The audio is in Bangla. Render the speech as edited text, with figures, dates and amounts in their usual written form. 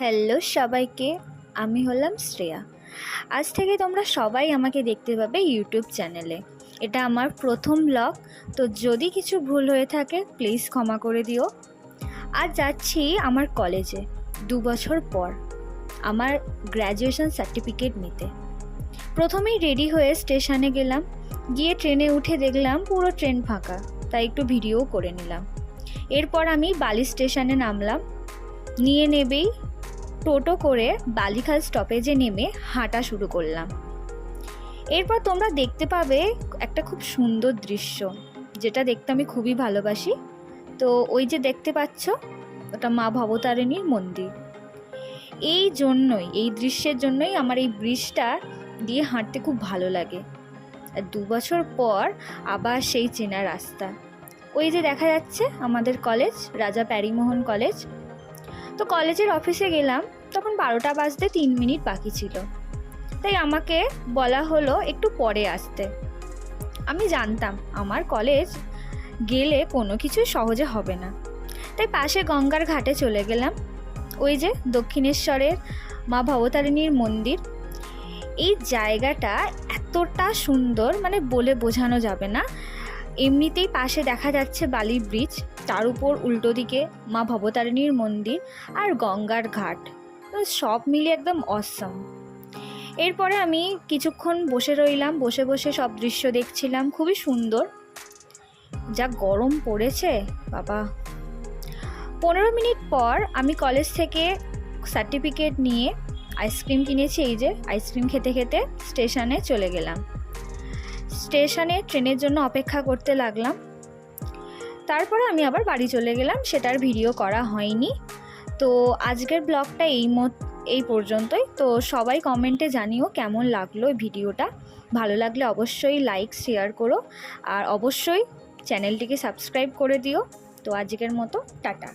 হ্যালো সবাইকে, আমি হলাম শ্রেয়া। আজ থেকে তোমরা সবাই আমাকে দেখতে পাবে ইউটিউব চ্যানেলে। এটা আমার প্রথম ব্লগ, তো যদি কিছু ভুল হয়ে থাকে প্লিজ ক্ষমা করে দিও। আজ যাচ্ছি আমার কলেজে 2 বছর পর আমার গ্র্যাজুয়েশন সার্টিফিকেট নিতে। প্রথমেই রেডি হয়ে স্টেশনে গেলাম, গিয়ে ট্রেনে উঠে দেখলাম পুরো ট্রেন ফাঁকা, তাই একটু ভিডিও করে নিলাম। এরপর আমি বালি স্টেশনে নামলাম, নিয়ে নেবেই টোটো করে বালিখাল স্টপেজে নেমে হাঁটা শুরু করলাম। এরপর তোমরা দেখতে পাবে একটা খুব সুন্দর দৃশ্য, যেটা দেখতে আমি খুবই ভালোবাসি। তো ওই যে দেখতে পাচ্ছ, ওটা মা ভবতারিণীর মন্দির। এই দৃশ্যের জন্যই আমার এই ব্রিজটা দিয়ে হাঁটতে খুব ভালো লাগে। আর 2 বছর পর আবার সেই চেনা রাস্তা। ওই যে দেখা যাচ্ছে আমাদের কলেজ, রাজা প্যারিমোহন কলেজ। তো কলেজের অফিসে গেলাম, তখন 12টা বাজতে 3 মিনিট বাকি ছিল, তাই আমাকে বলা হলো একটু পরে আসতে। আমি জানতাম আমার কলেজ গেলে কোনো কিছুই সহজে হবে না, তাই পাশে গঙ্গার ঘাটে চলে গেলাম। ওই যে দক্ষিণেশ্বরের মা ভবতারিণীর মন্দির। এই জায়গাটা এতটা সুন্দর, মানে বলে বোঝানো যাবে না। এমনিতেই পাশে দেখা যাচ্ছে বালি ব্রিজ, তার উপর উল্টো দিকে মা ভবতারিণীর মন্দির আর গঙ্গার ঘাট, সব মিলে একদম অসম। এরপরে আমি কিছুক্ষণ বসে রইলাম, বসে বসে সব দৃশ্য দেখছিলাম, খুবই সুন্দর। যা গরম পড়েছে বাবা। 15 মিনিট পর আমি কলেজ থেকে সার্টিফিকেট নিয়ে আইসক্রিম কিনেছি, এই যে আইসক্রিম খেতে খেতে স্টেশনে চলে গেলাম। স্টেশনে ট্রেনের জন্য অপেক্ষা করতে লাগলাম। তারপরে আমি আবার বাড়ি চলে গেলাম, সেটার ভিডিও করা হয়নি। তো আজকের ব্লগটা এই পর্যন্তই। তো সবাই কমেন্টে জানিও কেমন লাগলো ভিডিওটা। ভালো লাগলে অবশ্যই লাইক শেয়ার করো, আর অবশ্যই চ্যানেলটিকে সাবস্ক্রাইব করে দিও। তো আজকের মতো টাটা।